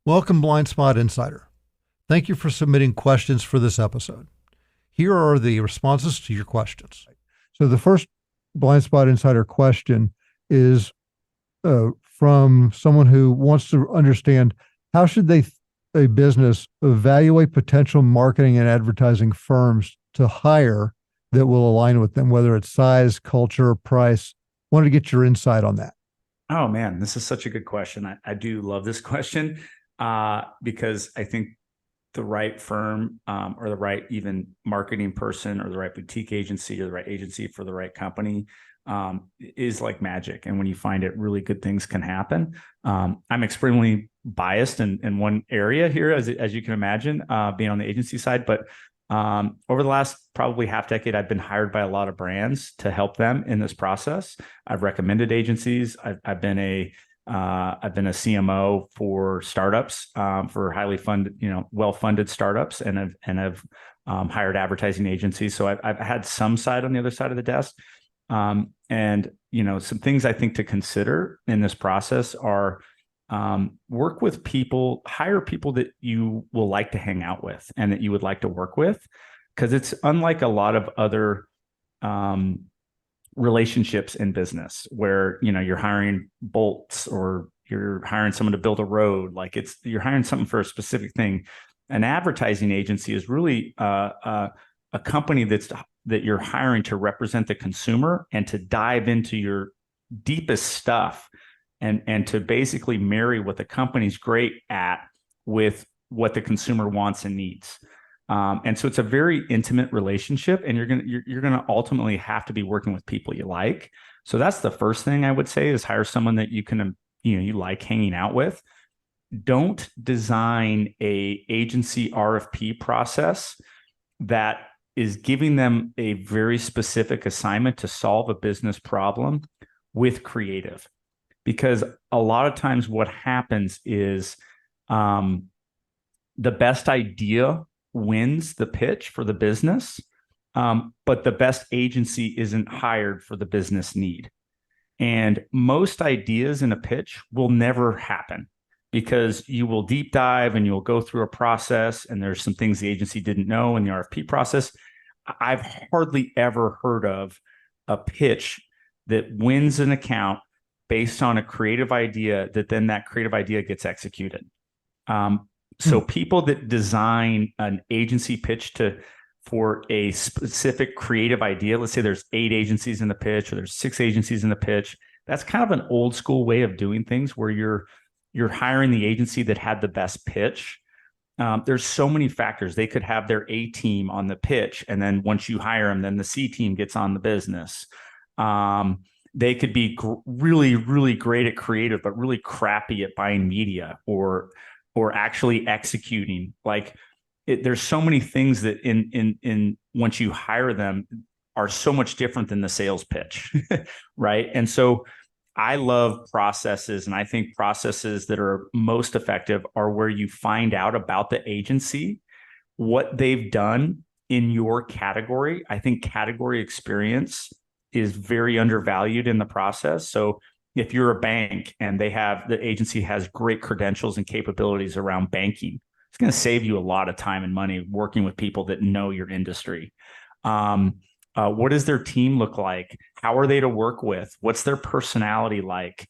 Welcome, Blind Spot Insider. Thank you for submitting questions for this episode. Here are the responses to your questions. So, the first Blind Spot Insider question is from someone who wants to understand how should a business evaluate potential marketing and advertising firms to hire that will align with them, whether it's size, culture, price. Wanted to get your insight on that. Oh man, this is such a good question. I do love this question because I think the right firm or the right even marketing person or the right boutique agency or the right agency for the right company is like magic. And when you find it, really good things can happen. I'm extremely biased in one area here, as you can imagine, being on the agency side. But over the last probably half decade, I've been hired by a lot of brands to help them in this process. I've recommended agencies. I've been a CMO for startups, for highly funded, well-funded startups, and have hired advertising agencies. So I've had some side on the other side of the desk. And some things I think to consider in this process are work with people, hire people that you will like to hang out with and that you would like to work with, because it's unlike a lot of other relationships in business where you're hiring bolts or you're hiring someone to build a road. Like you're hiring something for a specific thing. An advertising agency is really a company that you're hiring to represent the consumer and to dive into your deepest stuff and to basically marry what the company's great at with what the consumer wants and needs. And so it's a very intimate relationship, and you're gonna ultimately have to be working with people you like. So that's the first thing I would say is hire someone that you like hanging out with. Don't design a agency RFP process that is giving them a very specific assignment to solve a business problem with creative. Because a lot of times what happens is the best idea wins the pitch for the business, but the best agency isn't hired for the business need. And most ideas in a pitch will never happen because you will deep dive and you'll go through a process, and there's some things the agency didn't know in the RFP process. I've hardly ever heard of a pitch that wins an account based on a creative idea that creative idea gets executed. So people that design an agency pitch for a specific creative idea, let's say there's 8 agencies in the pitch or there's 6 agencies in the pitch. That's kind of an old school way of doing things where you're hiring the agency that had the best pitch. There's so many factors. They could have their A team on the pitch, and then once you hire them, then the C team gets on the business. They could be really, really great at creative, but really crappy at buying media or actually executing. There's so many things that in once you hire them are so much different than the sales pitch, right? And so I love processes, and I think processes that are most effective are where you find out about the agency, what they've done in your category. I think category experience is very undervalued in the process. So if you're a bank and the agency has great credentials and capabilities around banking, it's going to save you a lot of time and money working with people that know your industry. What does their team look like? How are they to work with? What's their personality like?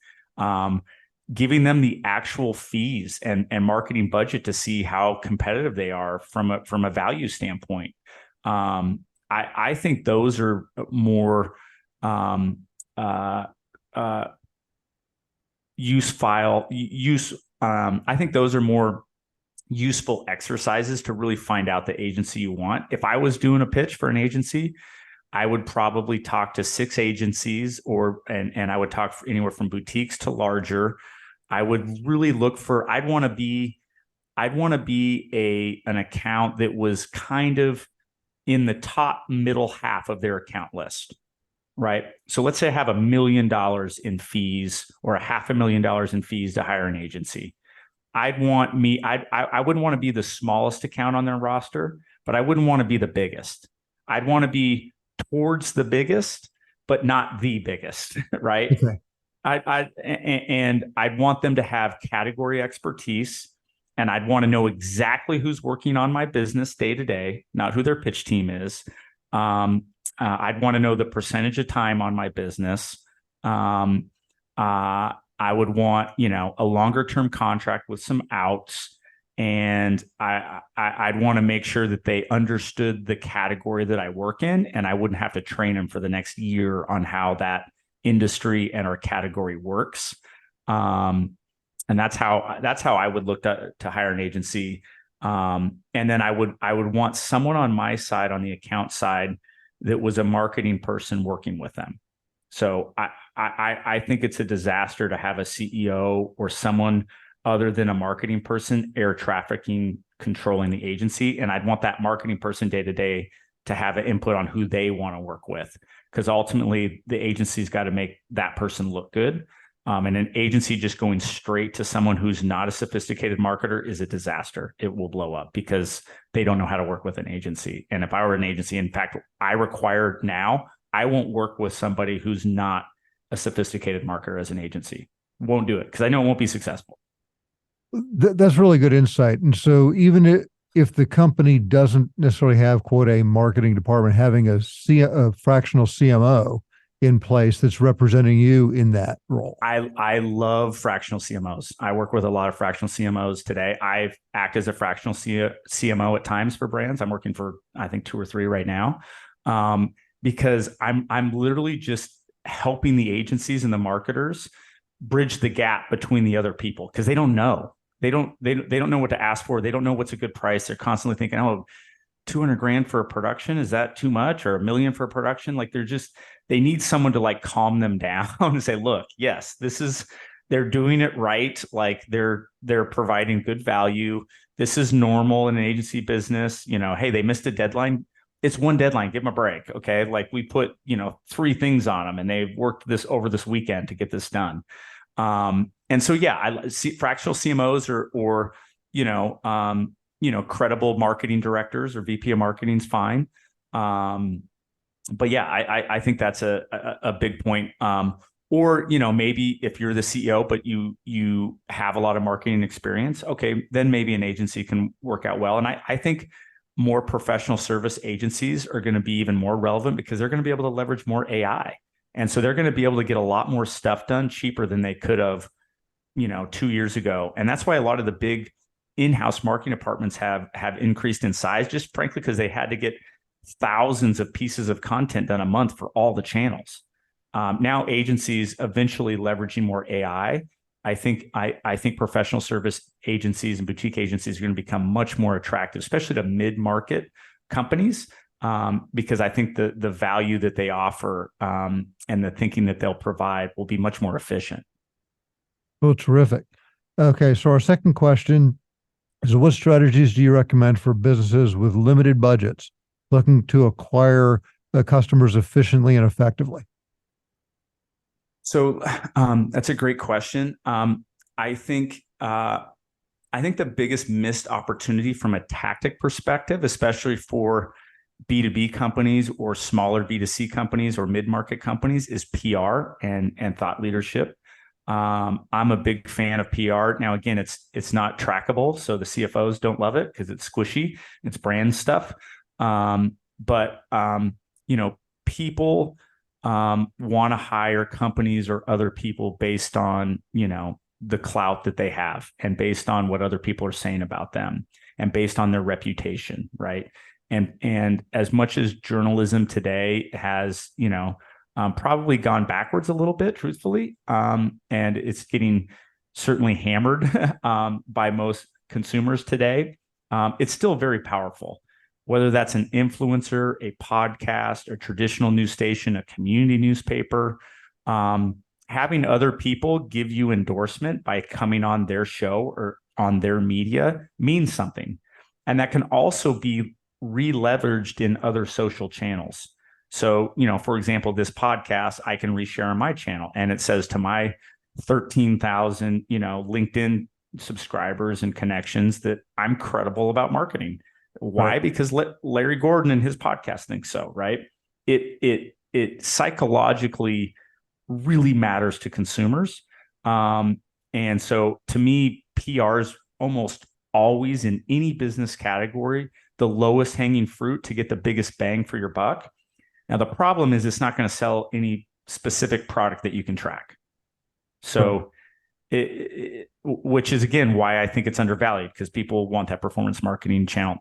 Giving them the actual fees and marketing budget to see how competitive they are from a value standpoint. I think those are more I think those are more useful exercises to really find out the agency you want. If I was doing a pitch for an agency, I would probably talk to 6 agencies and I would talk anywhere from boutiques to larger. I would really look for, I'd want to be an account that was kind of in the top middle half of their account list, right? So let's say I have $1 million in fees or $500,000 in fees to hire an agency. I wouldn't want to be the smallest account on their roster, but I wouldn't want to be the biggest. I'd want to be towards the biggest, but not the biggest, right? Okay. And I'd want them to have category expertise and I'd want to know exactly who's working on my business day to day, not who their pitch team is. I'd want to know the percentage of time on my business. I would want, a longer term contract with some outs. And I'd want to make sure that they understood the category that I work in, and I wouldn't have to train them for the next year on how that industry and our category works. And that's how I would look to hire an agency. And then I would want someone on my side, on the account side, that was a marketing person working with them. So I think it's a disaster to have a CEO or someone other than a marketing person air trafficking, controlling the agency. And I'd want that marketing person day to day to have an input on who they want to work with, because ultimately the agency's got to make that person look good. And an agency just going straight to someone who's not a sophisticated marketer is a disaster. It will blow up because they don't know how to work with an agency. And if I were an agency, in fact, I require now, I won't work with somebody who's not a sophisticated marketer as an agency. Won't do it because I know it won't be successful. That's really good insight. And so even if the company doesn't necessarily have, quote, a marketing department, having a fractional CMO in place that's representing you in that role. I love fractional CMOs. I work with a lot of fractional CMOs today. I act as a fractional CMO at times for brands. I'm working for, I think, 2 or 3 right now, because I'm literally just helping the agencies and the marketers bridge the gap between the other people, because they don't know. They don't know what to ask for. They don't know what's a good price. They're constantly thinking, oh, 200 grand for a production, is that too much? Or $1 million for a production? Like they need someone to like calm them down and say, look, yes, they're doing it right. Like they're providing good value. This is normal in an agency business. Hey, they missed a deadline. It's one deadline. Give them a break. Okay. Like we put, 3 things on them and they've worked this over this weekend to get this done. And so, yeah, I see fractional CMOs or credible marketing directors or VP of marketing is fine. But yeah, I think that's a big point. Or, maybe if you're the CEO, but you have a lot of marketing experience, okay, then maybe an agency can work out well. And I think more professional service agencies are going to be even more relevant because they're going to be able to leverage more AI. And so they're going to be able to get a lot more stuff done cheaper than they could have, 2 years ago. And that's why a lot of the big in-house marketing departments have increased in size, just frankly, because they had to get thousands of pieces of content done a month for all the channels. Now agencies eventually leveraging more AI. I think professional service agencies and boutique agencies are going to become much more attractive, especially to mid-market companies, because I think the value that they offer and the thinking that they'll provide will be much more efficient. Well, terrific. Okay, so our second question is, what strategies do you recommend for businesses with limited budgets looking to acquire customers efficiently and effectively? So that's a great question. I think the biggest missed opportunity from a tactic perspective, especially for B2B companies or smaller B2C companies or mid-market companies, is PR and thought leadership. I'm a big fan of PR. Now, again, it's not trackable, so the CFOs don't love it because it's squishy, it's brand stuff. But people want to hire companies or other people based on the clout that they have and based on what other people are saying about them and based on their reputation, right? And as much as journalism today has probably gone backwards a little bit, truthfully, and it's getting certainly hammered by most consumers today, it's still very powerful. Whether that's an influencer, a podcast, a traditional news station, a community newspaper, having other people give you endorsement by coming on their show or on their media means something. And that can also be re-leveraged in other social channels. So, for example, this podcast, I can reshare on my channel and it says to my 13,000, LinkedIn subscribers and connections that I'm credible about marketing. Why? Right. Because Larry Gordon and his podcast thinks so, right? It psychologically really matters to consumers. And so to me, PR is almost always in any business category the lowest hanging fruit to get the biggest bang for your buck. Now, the problem is it's not going to sell any specific product that you can track. So, which is, again, why I think it's undervalued, because people want that performance marketing channel.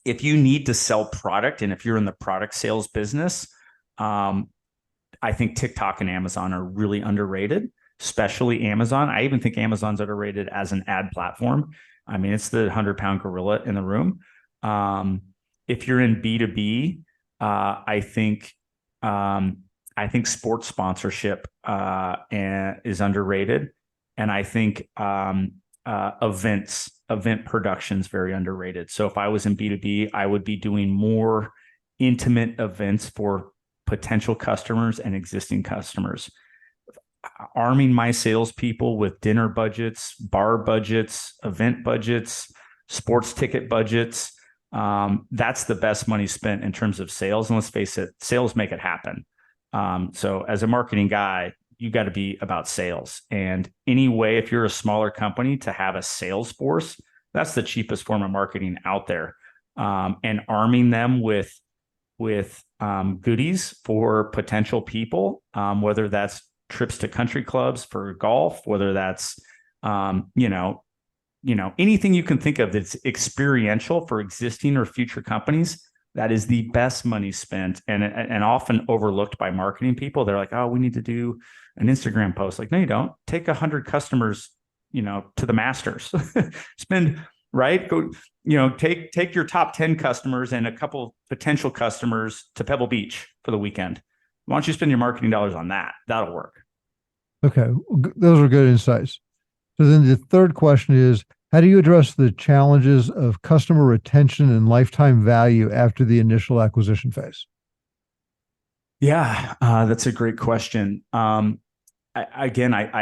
If you need to sell product, and if you're in the product sales business, I think TikTok and Amazon are really underrated, especially Amazon. I even think Amazon's underrated as an ad platform. I mean, it's the 100-pound gorilla in the room. If you're in B2B, I think sports sponsorship is underrated, and I think event production is very underrated. So if I was in B2B, I would be doing more intimate events for potential customers and existing customers. Arming my salespeople with dinner budgets, bar budgets, event budgets, sports ticket budgets. That's the best money spent in terms of sales. And let's face it, sales make it happen. So as a marketing guy, you got to be about sales. And anyway, if you're a smaller company, to have a sales force, that's the cheapest form of marketing out there. And arming them with goodies for potential people, whether that's trips to country clubs for golf, whether that's anything you can think of that's experiential for existing or future companies. That is the best money spent, and often overlooked by marketing people. They're like, oh, we need to do an Instagram post. Like, no, you don't. Take 100 customers, to the Masters. Spend, right? Go, take your top 10 customers and a couple potential customers to Pebble Beach for the weekend. Why don't you spend your marketing dollars on that? That'll work. Okay. Those are good insights. So then the third question is, how do you address the challenges of customer retention and lifetime value after the initial acquisition phase? Yeah, that's a great question. I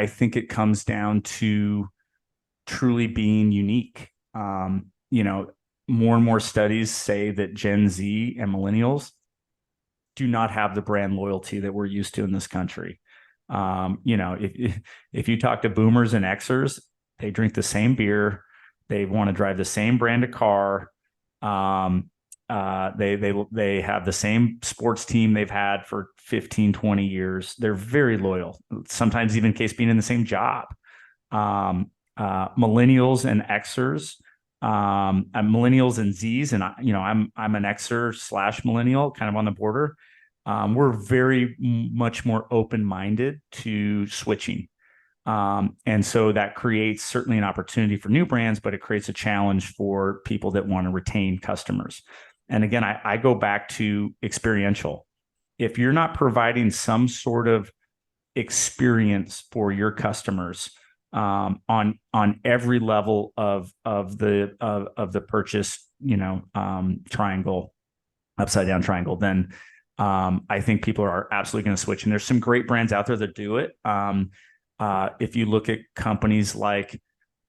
think it comes down to truly being unique. More and more studies say that Gen Z and millennials do not have the brand loyalty that we're used to in this country. If you talk to boomers and Xers, they drink the same beer, they want to drive the same brand of car. They have the same sports team they've had for 15, 20 years. They're very loyal, sometimes even in case being in the same job. Millennials and Xers, millennials and Zs, and I'm an Xer / millennial, kind of on the border. We're very much more open-minded to switching. And so that creates certainly an opportunity for new brands, but it creates a challenge for people that want to retain customers. And again, I go back to experiential. If you're not providing some sort of experience for your customers on every level of the purchase, triangle, upside down triangle, then I think people are absolutely going to switch. And there's some great brands out there that do it. If you look at companies like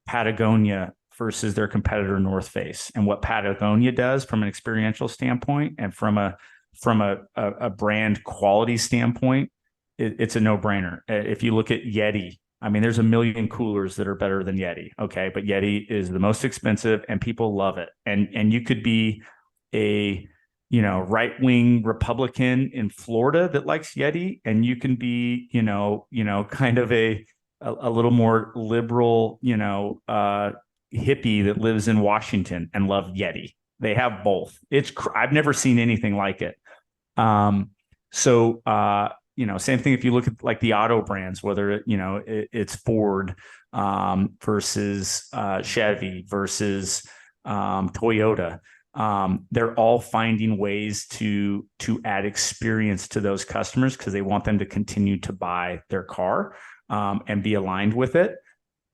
Patagonia versus their competitor North Face, and what Patagonia does from an experiential standpoint and from a brand quality standpoint, it's a no-brainer. If you look at Yeti, I mean, there's a million coolers that are better than Yeti. Okay. But Yeti is the most expensive and people love it. And you could be a, right-wing Republican in Florida that likes Yeti, and you can be, kind of a little more liberal, hippie that lives in Washington and love Yeti. They have both. I've never seen anything like it. Same thing if you look at like the auto brands, whether it's Ford versus Chevy versus Toyota. They're all finding ways to add experience to those customers because they want them to continue to buy their car and be aligned with it.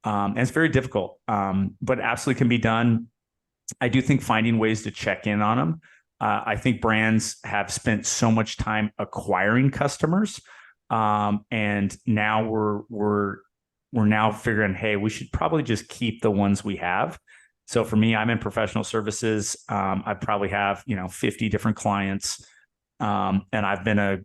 And it's very difficult, but absolutely can be done. I do think finding ways to check in on them. I think brands have spent so much time acquiring customers, and now we're now figuring, hey, we should probably just keep the ones we have. So for me, I'm in professional services. I probably have 50 different clients, and I've been a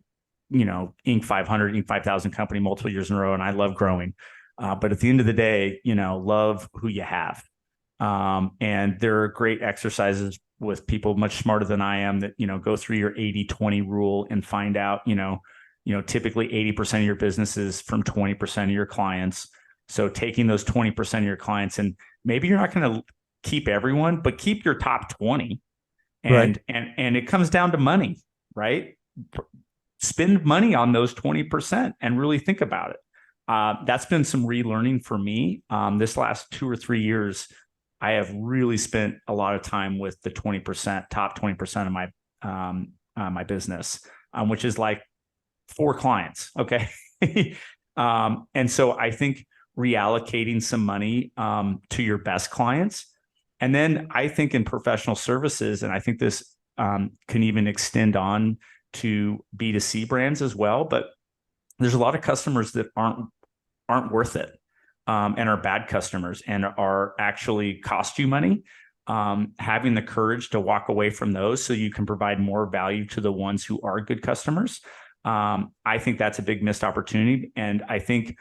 Inc. 500, Inc. 5000 company multiple years in a row, and I love growing. But at the end of the day, love who you have. And there are great exercises with people much smarter than I am that, go through your 80-20 rule and find out, typically 80% of your business is from 20% of your clients. So taking those 20% of your clients, and maybe you're not going to keep everyone, but keep your top 20. And, Right. and it comes down to money, right? Spend money on those 20% and really think about it. That's been some relearning for me. This last 2 or 3 years, I have really spent a lot of time with the 20%, top 20% of my business, which is like 4 clients. Okay. And so I think reallocating some money to your best clients. And then I think in professional services, and I think this can even extend on to B2C brands as well, but there's a lot of customers that aren't worth it, and are bad customers and are actually cost you money. Having the courage to walk away from those so you can provide more value to the ones who are good customers. I think that's a big missed opportunity. And I think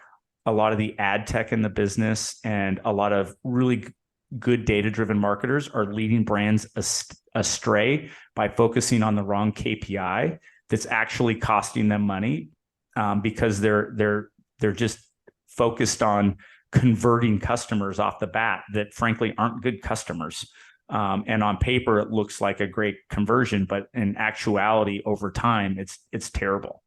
a lot of the ad tech in the business and a lot of really good data-driven marketers are leading brands astray by focusing on the wrong KPI that's actually costing them money, because they're just focused on converting customers off the bat that frankly aren't good customers. And on paper, it looks like a great conversion, but in actuality, over time, it's terrible.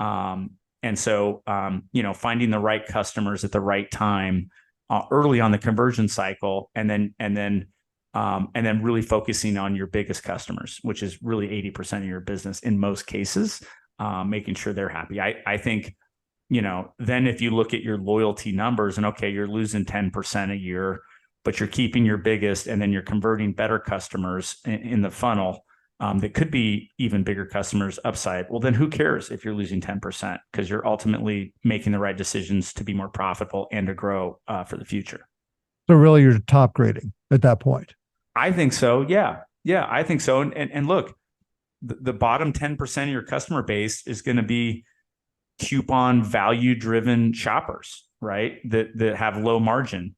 And so, finding the right customers at the right time, early on the conversion cycle, and then really focusing on your biggest customers, which is really 80% of your business in most cases, making sure they're happy. I think, then if you look at your loyalty numbers and okay, you're losing 10% a year, but you're keeping your biggest, and then you're converting better customers in the funnel, that could be even bigger customers upside. Well, then who cares if you're losing 10%, because you're ultimately making the right decisions to be more profitable and to grow for the future. So really you're top grading at that point. I think so. Yeah. Yeah, I think so. And look, the bottom 10% of your customer base is going to be coupon value driven shoppers, right? That have low margin.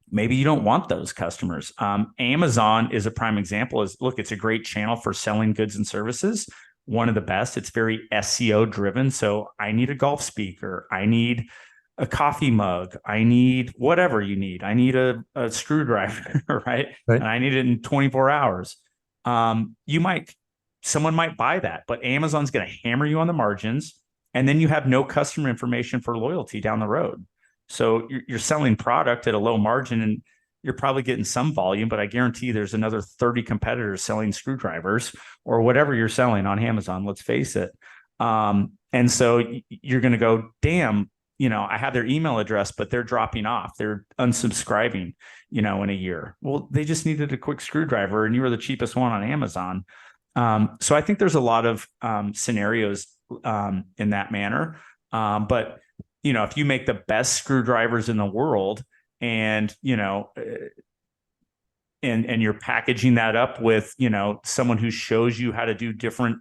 Maybe you don't want those customers. Amazon is a prime example. It's a great channel for selling goods and services. One of the best. It's very SEO driven. So I need a golf speaker. I need a coffee mug. I need whatever you need. I need a screwdriver, right? Right. And I need it in 24 hours. Someone might buy that, but Amazon's going to hammer you on the margins, and then you have no customer information for loyalty down the road. So you're selling product at a low margin, and you're probably getting some volume, but I guarantee there's another 30 competitors selling screwdrivers or whatever you're selling on Amazon. Let's face it. And so you're going to go, damn, I have their email address, but they're dropping off. They're unsubscribing, in a year. Well, they just needed a quick screwdriver, and you were the cheapest one on Amazon. So I think there's a lot of scenarios in that manner. But if you make the best screwdrivers in the world, and and you're packaging that up with someone who shows you how to do different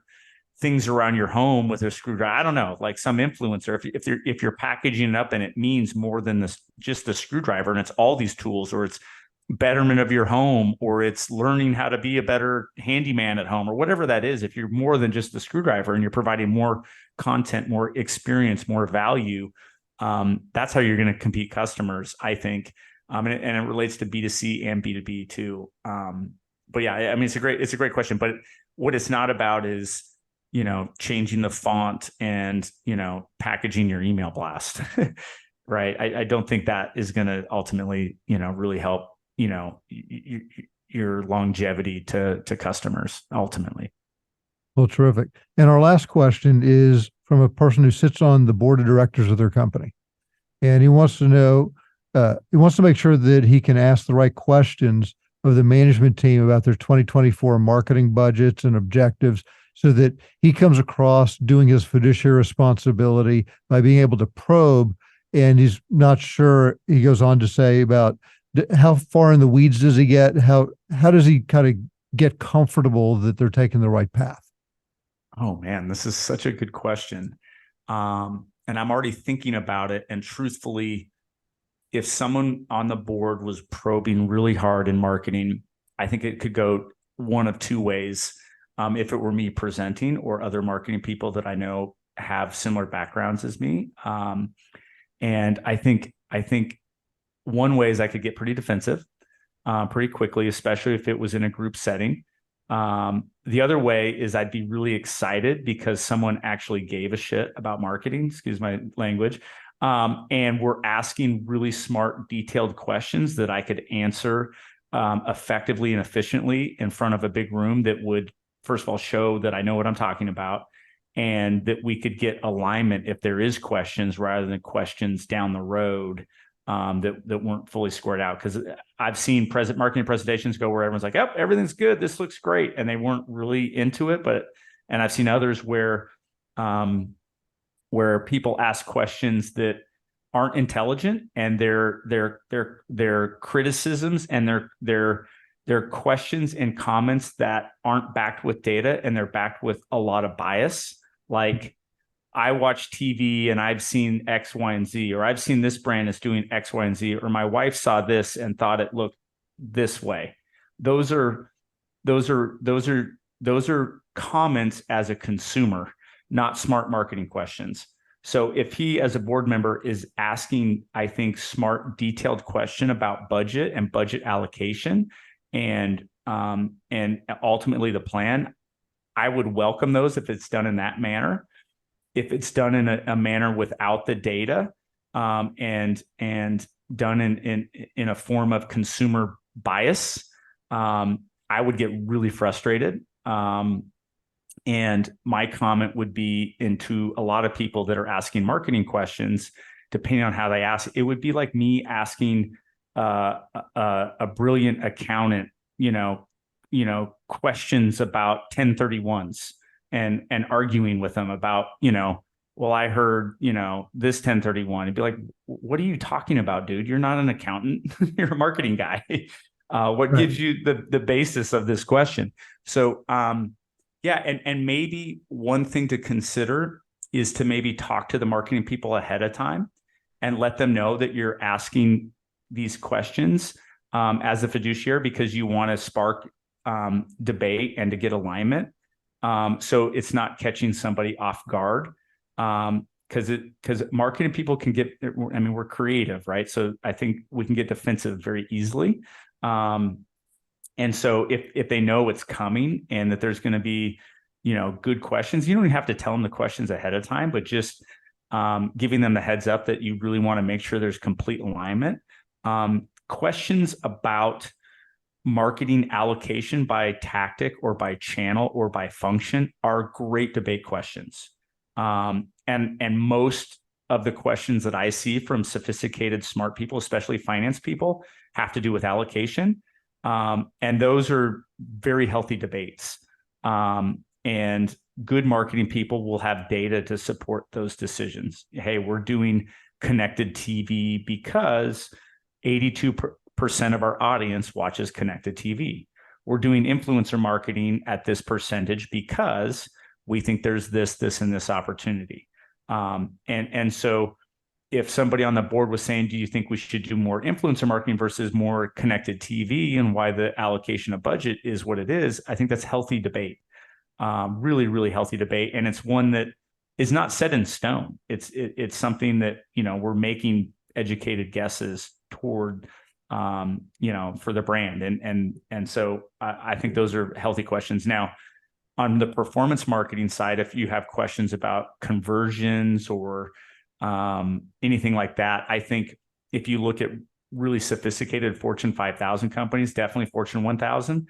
things around your home with a screwdriver, I don't know, like some influencer, if you're packaging it up and it means more than just the screwdriver, and it's all these tools, or it's betterment of your home, or it's learning how to be a better handyman at home, or whatever that is, if you're more than just the screwdriver and you're providing more content, more experience, more value, that's how you're going to compete customers, I think. And it relates to B2C and B2B too. But yeah, I mean, it's a great question, but what it's not about is, changing the font and, packaging your email blast, right? I don't think that is going to ultimately, really help, your longevity to customers ultimately. Well, terrific. And our last question is from a person who sits on the board of directors of their company. And he wants to know, he wants to make sure that he can ask the right questions of the management team about their 2024 marketing budgets and objectives, so that he comes across doing his fiduciary responsibility by being able to probe. And he's not sure, he goes on to say, about how far in the weeds does he get? How does he kind of get comfortable that they're taking the right path? Oh man, this is such a good question. And I'm already thinking about it. And truthfully, if someone on the board was probing really hard in marketing, I think it could go one of two ways. If it were me presenting or other marketing people that I know have similar backgrounds as me. And I think one way is I could get pretty defensive pretty quickly, especially if it was in a group setting. The other way is I'd be really excited because someone actually gave a shit about marketing, excuse my language, and we're asking really smart, detailed questions that I could answer effectively and efficiently in front of a big room that would, first of all, show that I know what I'm talking about, and that we could get alignment if there is questions rather than questions down the road that weren't fully squared out. Because I've seen marketing presentations go where everyone's like, "Yep, everything's good. This looks great," and they weren't really into it. And I've seen others where people ask questions that aren't intelligent, and their criticisms and their questions and comments that aren't backed with data, and they're backed with a lot of bias. Like, I watch TV and I've seen X, Y, and Z, or I've seen this brand is doing X, Y, and Z, or my wife saw this and thought it looked this way. Those are comments as a consumer, not smart marketing questions. So if he, as a board member, is asking, I think, smart, detailed question about budget and budget allocation and ultimately the plan, I would welcome those if it's done in that manner. If it's done in a manner without the data and done in a form of consumer bias, I would get really frustrated. And my comment would be into a lot of people that are asking marketing questions, depending on how they ask, it would be like me asking a brilliant accountant, questions about 1031s and arguing with them about, well, I heard, this 1031. It'd be like, what are you talking about, dude? You're not an accountant. You're a marketing guy. What Right. gives you the basis of this question? So, yeah. And maybe one thing to consider is to maybe talk to the marketing people ahead of time and let them know that you're asking these questions as a fiduciary because you want to spark debate and to get alignment. So it's not catching somebody off guard. Because marketing people can get, we're creative, right? So I think we can get defensive very easily. And so if they know it's coming and that there's going to be, good questions, you don't even have to tell them the questions ahead of time, but just giving them the heads up that you really want to make sure there's complete alignment. Questions about marketing allocation by tactic or by channel or by function are great debate questions. And most of the questions that I see from sophisticated, smart people, especially finance people, have to do with allocation. And those are very healthy debates. And good marketing people will have data to support those decisions. Hey, we're doing connected TV because 82% of our audience watches connected TV. We're doing influencer marketing at this percentage because we think there's this, and this opportunity. And so if somebody on the board was saying, do you think we should do more influencer marketing versus more connected TV, and why the allocation of budget is what it is, I think that's healthy debate. Really, really healthy debate. And it's one that is not set in stone. It's something that, we're making educated guesses toward, for the brand. And so I think those are healthy questions. Now, on the performance marketing side, if you have questions about conversions or anything like that, I think if you look at really sophisticated Fortune 5,000 companies, definitely Fortune 1,000,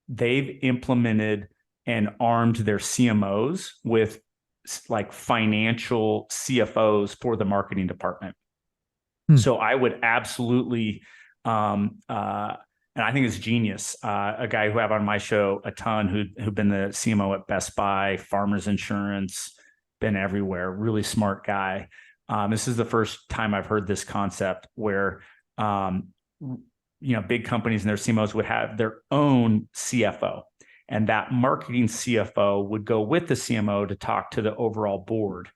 they've implemented and armed their CMOs with like financial CFOs for the marketing department. So I would absolutely, and I think it's genius. A guy who I have on my show a ton, who've been the CMO at Best Buy, Farmers Insurance, been everywhere. Really smart guy. This is the first time I've heard this concept where, big companies and their CMOs would have their own CFO, and that marketing CFO would go with the CMO to talk to the overall board,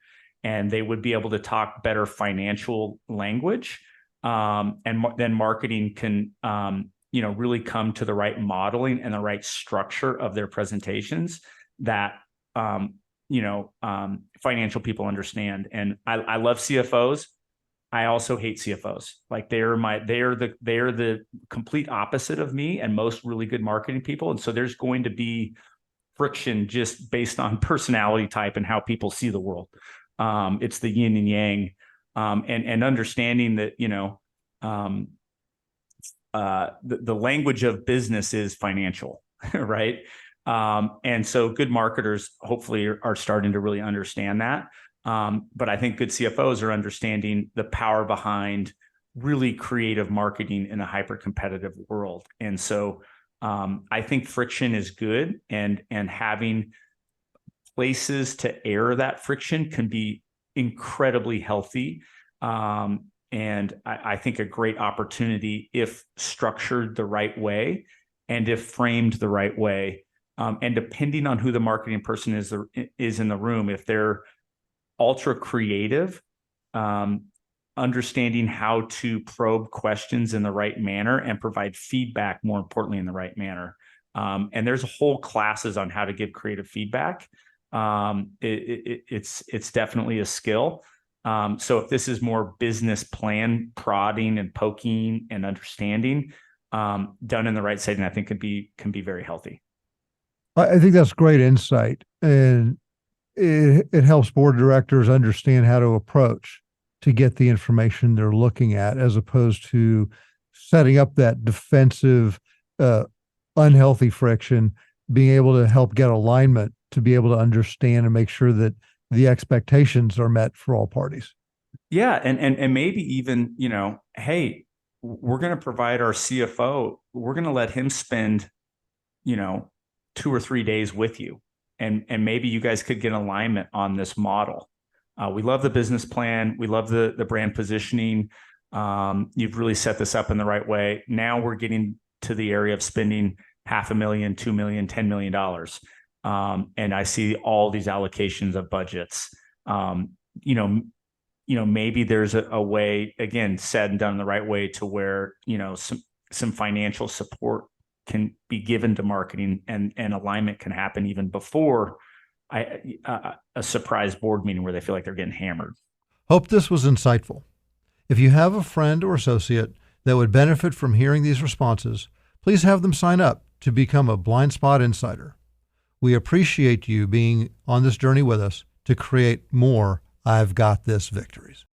and they would be able to talk better financial language then marketing can really come to the right modeling and the right structure of their presentations that financial people understand. And I love CFOs. I also hate CFOs. Like they are the complete opposite of me and most really good marketing people. And so there's going to be friction just based on personality type and how people see the world. It's the yin and yang, and understanding that the language of business is financial, right? And so good marketers hopefully are starting to really understand that. But I think good CFOs are understanding the power behind really creative marketing in a hyper competitive world. And so I think friction is good, and having places to air that friction can be incredibly healthy. And I think a great opportunity if structured the right way and if framed the right way. And depending on who the marketing person is in the room, if they're ultra creative, understanding how to probe questions in the right manner and provide feedback, more importantly, in the right manner. And there's whole classes on how to give creative feedback. It's definitely a skill. So if this is more business plan prodding and poking and understanding, done in the right setting, I think can be very healthy. I think that's great insight, and it helps board directors understand how to approach to get the information they're looking at, as opposed to setting up that defensive, unhealthy friction, being able to help get alignment to be able to understand and make sure that the expectations are met for all parties. Yeah. And maybe even, hey, we're going to provide our CFO, we're going to let him spend, 2 or 3 days with you. And maybe you guys could get alignment on this model. We love the business plan. We love the brand positioning. You've really set this up in the right way. Now we're getting to the area of spending $500,000, $2 million, $10 million. And I see all these allocations of budgets. Maybe there's a way, again, said and done the right way, to where, some financial support can be given to marketing, and alignment can happen even before a surprise board meeting where they feel like they're getting hammered. Hope this was insightful. If you have a friend or associate that would benefit from hearing these responses, please have them sign up to become a Blind Spot Insider. We appreciate you being on this journey with us to create more I've Got This victories.